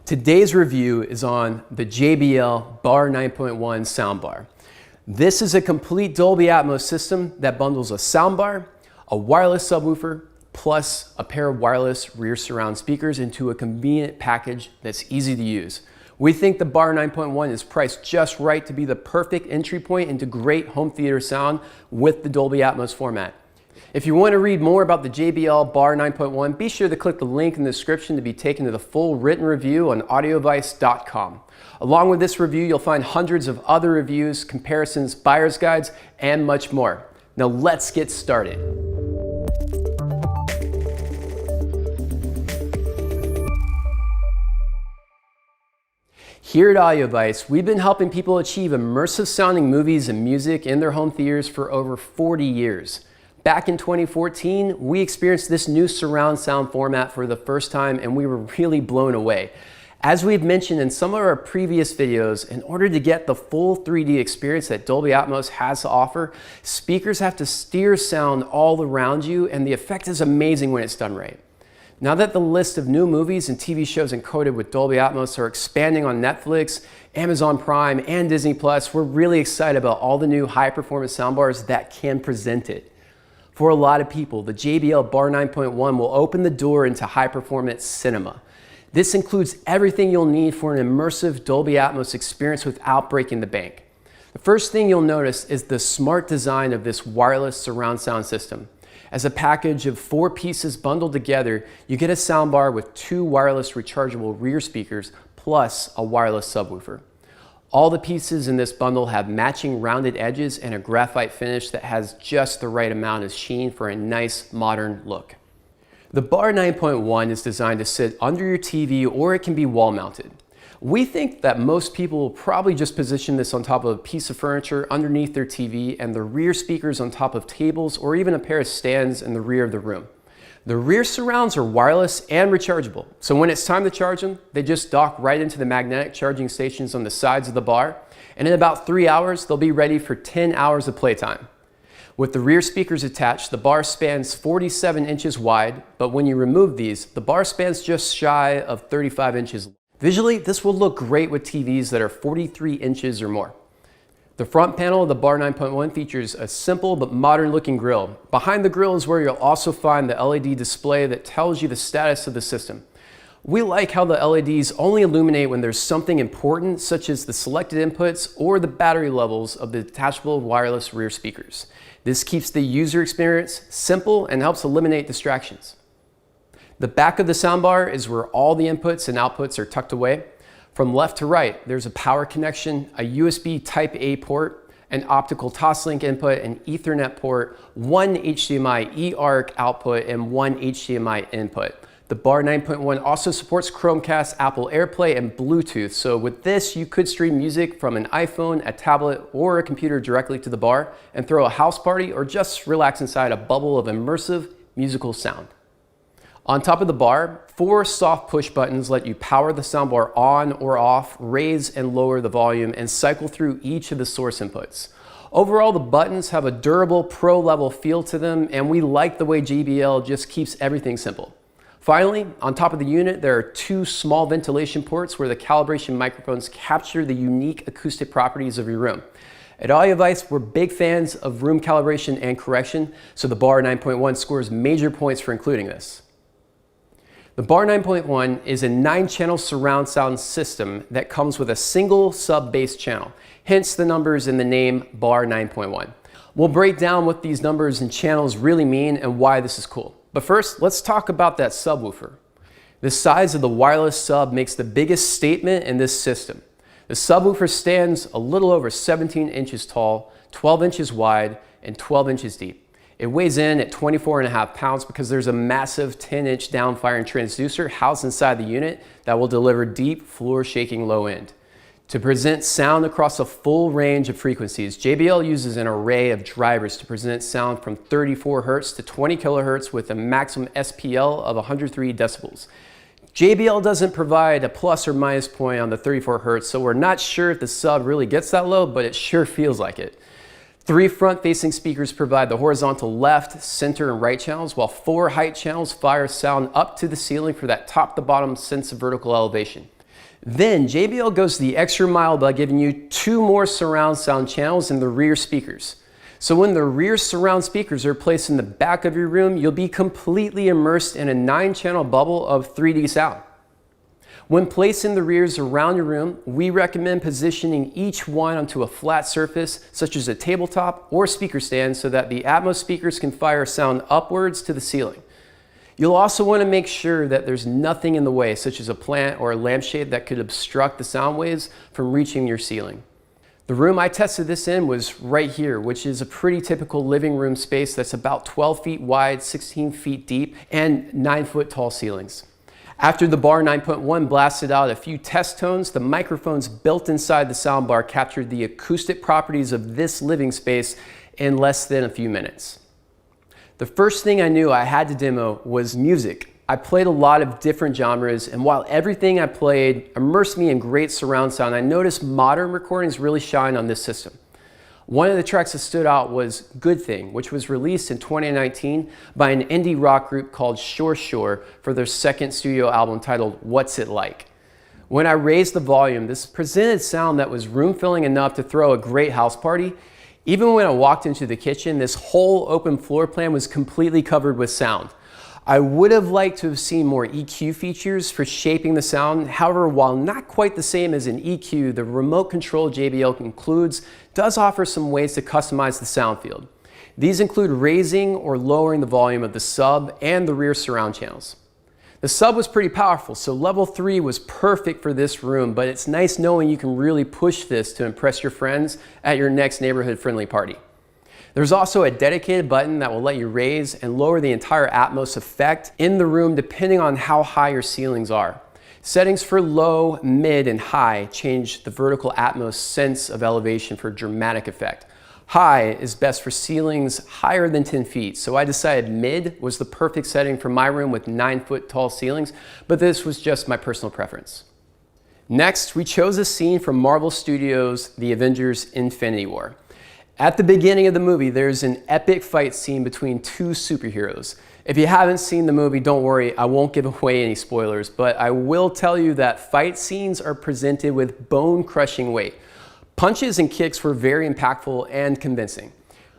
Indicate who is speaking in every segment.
Speaker 1: Today's review is on the JBL Bar 9.1 soundbar. This is a complete Dolby Atmos system that bundles a soundbar, a wireless subwoofer, plus a pair of wireless rear surround speakers into a convenient package that's easy to use. We think the Bar 9.1 is priced just right to be the perfect entry point into great home theater sound with the Dolby Atmos format. If you want to read more about the JBL Bar 9.1, be sure to click the link in the description to be taken to the full written review on audiovice.com. Along with this review, you'll find hundreds of other reviews, comparisons, buyer's guides, and much more. Now let's get started. Here at AudioVice, we've been helping people achieve immersive sounding movies and music in their home theaters for over 40 years. Back in 2014, we experienced this new surround sound format for the first time and we were really blown away. As we've mentioned in some of our previous videos, in order to get the full 3D experience that Dolby Atmos has to offer, speakers have to steer sound all around you and the effect is amazing when it's done right. Now that the list of new movies and TV shows encoded with Dolby Atmos are expanding on Netflix, Amazon Prime, and Disney+, we're really excited about all the new high-performance soundbars that can present it. For a lot of people, the JBL Bar 9.1 will open the door into high-performance cinema. This includes everything you'll need for an immersive Dolby Atmos experience without breaking the bank. The first thing you'll notice is the smart design of this wireless surround sound system. As a package of 4 pieces bundled together, you get a soundbar with 2 wireless rechargeable rear speakers plus a wireless subwoofer. All the pieces in this bundle have matching rounded edges and a graphite finish that has just the right amount of sheen for a nice modern look. The Bar 9.1 is designed to sit under your TV or it can be wall mounted. We think that most people will probably just position this on top of a piece of furniture underneath their TV and the rear speakers on top of tables or even a pair of stands in the rear of the room. The rear surrounds are wireless and rechargeable, so when it's time to charge them, they just dock right into the magnetic charging stations on the sides of the bar, and in about 3 hours, they'll be ready for 10 hours of playtime. With the rear speakers attached, the bar spans 47 inches wide, but when you remove these, the bar spans just shy of 35 inches. Visually, this will look great with TVs that are 43 inches or more. The front panel of the Bar 9.1 features a simple but modern looking grille. Behind the grille is where you'll also find the LED display that tells you the status of the system. We like how the LEDs only illuminate when there's something important, such as the selected inputs or the battery levels of the detachable wireless rear speakers. This keeps the user experience simple and helps eliminate distractions. The back of the soundbar is where all the inputs and outputs are tucked away. From left to right, there's a power connection, a USB Type-A port, an optical Toslink input, an Ethernet port, 1 HDMI eARC output, and 1 HDMI input. The Bar 9.1 also supports Chromecast, Apple AirPlay, and Bluetooth. So with this, you could stream music from an iPhone, a tablet, or a computer directly to the bar and throw a house party or just relax inside a bubble of immersive musical sound. On top of the bar, 4 soft push buttons let you power the soundbar on or off, raise and lower the volume, and cycle through each of the source inputs. Overall, the buttons have a durable pro-level feel to them, and we like the way JBL just keeps everything simple. Finally, on top of the unit, there are 2 small ventilation ports where the calibration microphones capture the unique acoustic properties of your room. At AudioVice, we're big fans of room calibration and correction, so the Bar 9.1 scores major points for including this. The Bar 9.1 is a 9-channel surround sound system that comes with a single sub-bass channel, hence the numbers in the name Bar 9.1. We'll break down what these numbers and channels really mean and why this is cool. But first, let's talk about that subwoofer. The size of the wireless sub makes the biggest statement in this system. The subwoofer stands a little over 17 inches tall, 12 inches wide, and 12 inches deep. It weighs in at 24.5 pounds because there's a massive 10-inch downfiring transducer housed inside the unit that will deliver deep, floor-shaking low end. To present sound across a full range of frequencies, JBL uses an array of drivers to present sound from 34 Hz to 20 kHz with a maximum SPL of 103 decibels. JBL doesn't provide a plus or minus point on the 34 Hz, so we're not sure if the sub really gets that low, but it sure feels like it. 3 front-facing speakers provide the horizontal left, center, and right channels, while 4 height channels fire sound up to the ceiling for that top-to-bottom sense of vertical elevation. Then JBL goes the extra mile by giving you 2 more surround sound channels in the rear speakers. So when the rear surround speakers are placed in the back of your room, you'll be completely immersed in a 9-channel bubble of 3D sound. When placed in the rears around your room, we recommend positioning each one onto a flat surface, such as a tabletop or speaker stand, so that the Atmos speakers can fire sound upwards to the ceiling. You'll also want to make sure that there's nothing in the way, such as a plant or a lampshade that could obstruct the sound waves from reaching your ceiling. The room I tested this in was right here, which is a pretty typical living room space that's about 12 feet wide, 16 feet deep, and 9-foot tall ceilings. After the Bar 9.1 blasted out a few test tones, the microphones built inside the soundbar captured the acoustic properties of this living space in less than a few minutes. The first thing I knew I had to demo was music. I played a lot of different genres, and while everything I played immersed me in great surround sound, I noticed modern recordings really shine on this system. One of the tracks that stood out was Good Thing, which was released in 2019 by an indie rock group called Shore Shore for their second studio album titled What's It Like. When I raised the volume, this presented sound that was room-filling enough to throw a great house party. Even when I walked into the kitchen, this whole open floor plan was completely covered with sound. I would have liked to have seen more EQ features for shaping the sound. However, while not quite the same as an EQ, the remote control JBL includes does offer some ways to customize the sound field. These include raising or lowering the volume of the sub and the rear surround channels. The sub was pretty powerful, so level 3 was perfect for this room, but it's nice knowing you can really push this to impress your friends at your next neighborhood-friendly party. There's also a dedicated button that will let you raise and lower the entire Atmos effect in the room depending on how high your ceilings are. Settings for low, mid, and high change the vertical Atmos sense of elevation for dramatic effect. High is best for ceilings higher than 10 feet, so I decided mid was the perfect setting for my room with 9-foot tall ceilings, but this was just my personal preference. Next, we chose a scene from Marvel Studios' The Avengers: Infinity War. At the beginning of the movie, there's an epic fight scene between 2 superheroes. If you haven't seen the movie, don't worry, I won't give away any spoilers, but I will tell you that fight scenes are presented with bone-crushing weight. Punches and kicks were very impactful and convincing.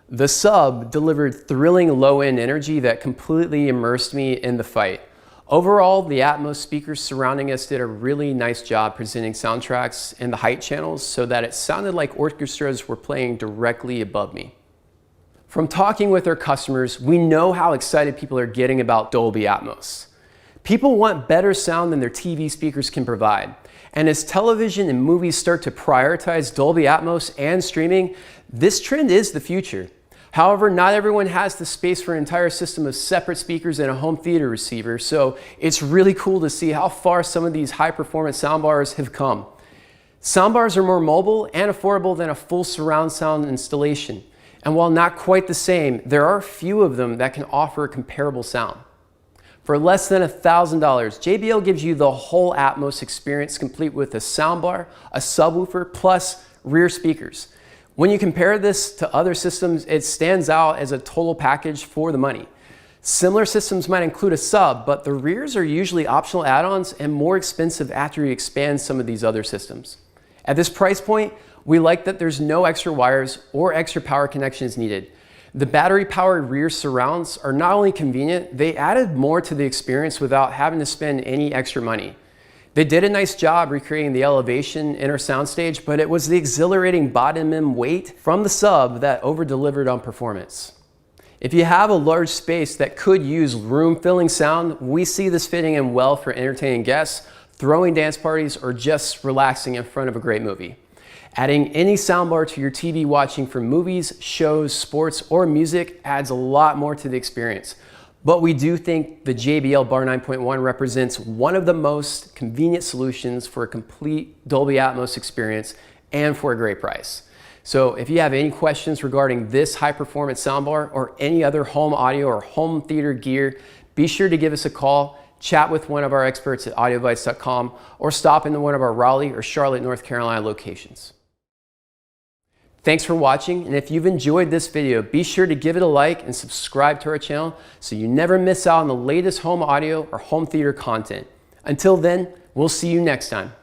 Speaker 1: The sub delivered thrilling low-end energy that completely immersed me in the fight. Overall, the Atmos speakers surrounding us did a really nice job presenting soundtracks in the height channels so that it sounded like orchestras were playing directly above me. From talking with our customers, we know how excited people are getting about Dolby Atmos. People want better sound than their TV speakers can provide. And as television and movies start to prioritize Dolby Atmos and streaming, this trend is the future. However, not everyone has the space for an entire system of separate speakers and a home theater receiver, so it's really cool to see how far some of these high-performance soundbars have come. Soundbars are more mobile and affordable than a full surround sound installation, and while not quite the same, there are a few of them that can offer comparable sound. For less than $1,000, JBL gives you the whole Atmos experience complete with a soundbar, a subwoofer, plus rear speakers. When you compare this to other systems, it stands out as a total package for the money. Similar systems might include a sub, but the rears are usually optional add-ons and more expensive after you expand some of these other systems. At this price point, we like that there's no extra wires or extra power connections needed. The battery-powered rear surrounds are not only convenient, they added more to the experience without having to spend any extra money. They did a nice job recreating the elevation in our soundstage, but it was the exhilarating bottom end weight from the sub that over-delivered on performance. If you have a large space that could use room-filling sound, we see this fitting in well for entertaining guests, throwing dance parties, or just relaxing in front of a great movie. Adding any soundbar to your TV watching for movies, shows, sports, or music adds a lot more to the experience. But we do think the JBL Bar 9.1 represents one of the most convenient solutions for a complete Dolby Atmos experience and for a great price. So if you have any questions regarding this high-performance soundbar or any other home audio or home theater gear, be sure to give us a call, chat with one of our experts at audioadvice.com, or stop into one of our Raleigh or Charlotte, North Carolina locations. Thanks for watching, and if you've enjoyed this video, be sure to give it a like and subscribe to our channel so you never miss out on the latest home audio or home theater content. Until then, we'll see you next time.